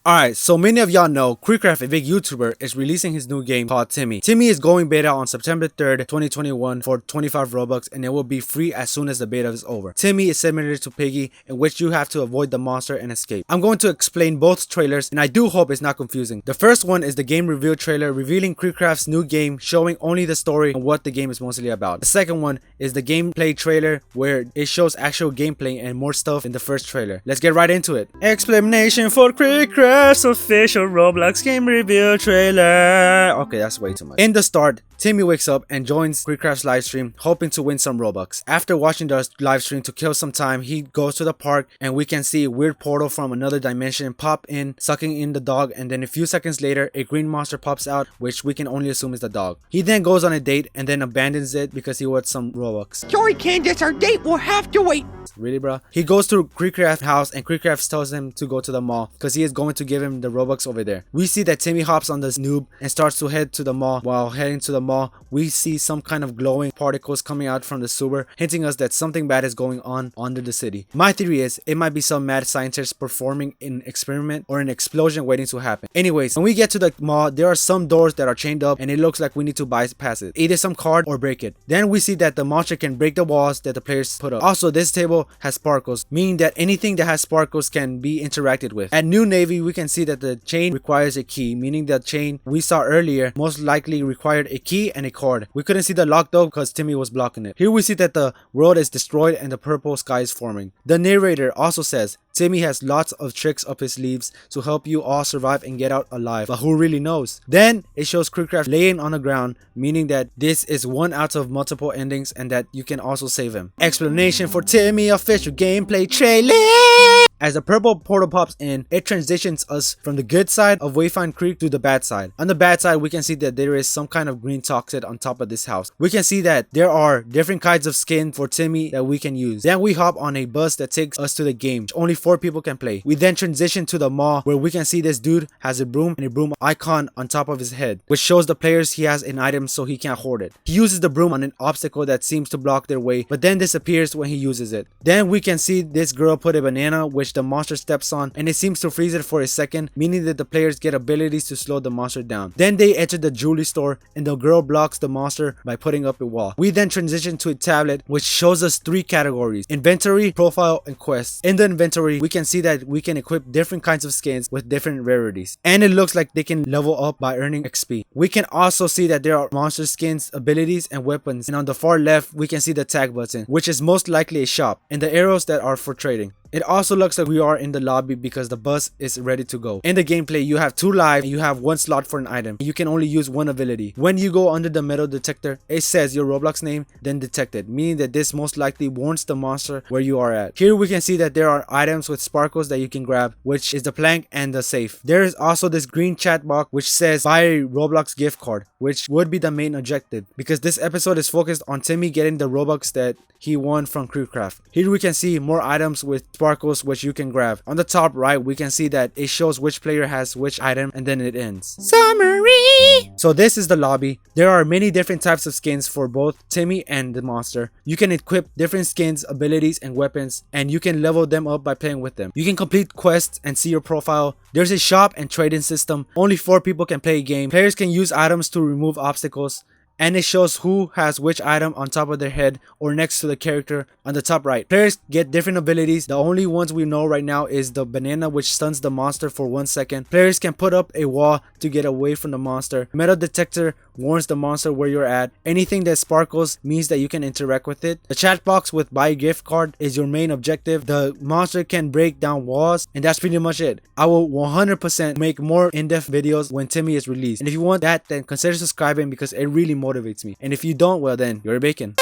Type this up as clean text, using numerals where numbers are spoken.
Alright, so many of y'all know Kreekcraft, a big YouTuber, is releasing his new game called TIMMEH. TIMMEH is going beta on September 3rd, 2021 for 25 Robux, and it will be free as soon as the beta is over. TIMMEH is similar to Piggy, in which you have to avoid the monster and escape. I'm going to explain both trailers, and I do hope it's not confusing. The first one is the game reveal trailer revealing Kreekcraft's new game, showing only the story and what the game is mostly about. The second one is the gameplay trailer where it shows actual gameplay and more stuff in the first trailer. Let's get right into it. Explanation for Kreekcraft official Roblox game reveal trailer. Okay, that's way too much. In the start, TIMMEH wakes up and joins Kreekcraft's live stream, hoping to win some Robux. After watching the live stream to kill some time, he goes to the park and we can see a weird portal from another dimension pop in, sucking in the dog, and then a few seconds later, a green monster pops out, which we can only assume is the dog. He then goes on a date and then abandons it because he wants some Robux. Sorry, Candace, our date will have to wait. Really, bro? He goes to Kreekcraft's house and Kreekcraft tells him to go to the mall because he is going to give him the Robux over there. We see that TIMMEH hops on this noob and starts to head to the mall. While heading to the mall, we see some kind of glowing particles coming out from the sewer, hinting us that something bad is going on under the city. My theory is it might be some mad scientist performing an experiment or an explosion waiting to happen. Anyways, when we get to the mall, there are some doors that are chained up and it looks like we need to bypass it. Either some card or break it. Then we see that the monster can break the walls that the players put up. Also, this table has sparkles, meaning that anything that has sparkles can be interacted with. At New Navy, we can see that the chain requires a key, meaning the chain we saw earlier most likely required a key and a card. We couldn't see the lock though because TIMMEH was blocking it. Here we see that the world is destroyed and the purple sky is forming. The narrator also says TIMMEH has lots of tricks up his sleeves to help you all survive and get out alive, but who really knows? Then it shows Kreekcraft laying on the ground, meaning that this is one out of multiple endings and that you can also save him. Explanation for TIMMEH official gameplay trailer. As the purple portal pops in, it transitions us from the good side of Wayfind Creek to the bad side. On the bad side, we can see that there is some kind of green toxic on top of this house. We can see that there are different kinds of skin for TIMMEH that we can use. Then we hop on a bus that takes us to the game, which only 4 people can play. We then transition to the mall where we can see this dude has a broom and a broom icon on top of his head, which shows the players he has an item so he can't hoard it. He uses the broom on an obstacle that seems to block their way, but then disappears when he uses it. Then we can see this girl put a banana which the monster steps on, and it seems to freeze it for a second, meaning that the players get abilities to slow the monster down. Then they enter the jewelry store and the girl blocks the monster by putting up a wall. We then transition to a tablet which shows us 3 categories: inventory, profile, and quests. In the inventory, we can see that we can equip different kinds of skins with different rarities, and it looks like they can level up by earning XP. We can also see that there are monster skins, abilities, and weapons, and on the far left we can see the tag button, which is most likely a shop, and the arrows that are for trading. It also looks like we are in the lobby because the bus is ready to go. In the gameplay, you have 2 lives and you have 1 slot for an item. You can only use 1 ability. When you go under the metal detector, it says your Roblox name, then detected, meaning that this most likely warns the monster where you are at. Here we can see that there are items with sparkles that you can grab, which is the plank and the safe. There is also this green chat box which says buy a Roblox gift card, which would be the main objective because this episode is focused on TIMMEH getting the Robux that he won from Kreekcraft. Here we can see more items with sparkles which you can grab. On the top right, we can see that it shows which player has which item and then it ends. Summary! So this is the lobby. There are many different types of skins for both TIMMEH and the monster. You can equip different skins, abilities, and weapons, and you can level them up by playing with them. You can complete quests and see your profile. There's a shop and trading system. Only 4 people can play a game. Players can use items to remove obstacles, and it shows who has which item on top of their head or next to the character on the top right. Players get different abilities. The only ones we know right now is the banana, which stuns the monster for 1 second. Players can put up a wall to get away from the monster. Metal detector warns the monster where you're at. Anything that sparkles means that you can interact with it. The chat box with buy gift card is your main objective. The monster can break down walls, and that's pretty much it. I will 100% make more in-depth videos when TIMMEH is released, and if you want that, then consider subscribing because it really motivates me, and if you don't, well then you're a bacon.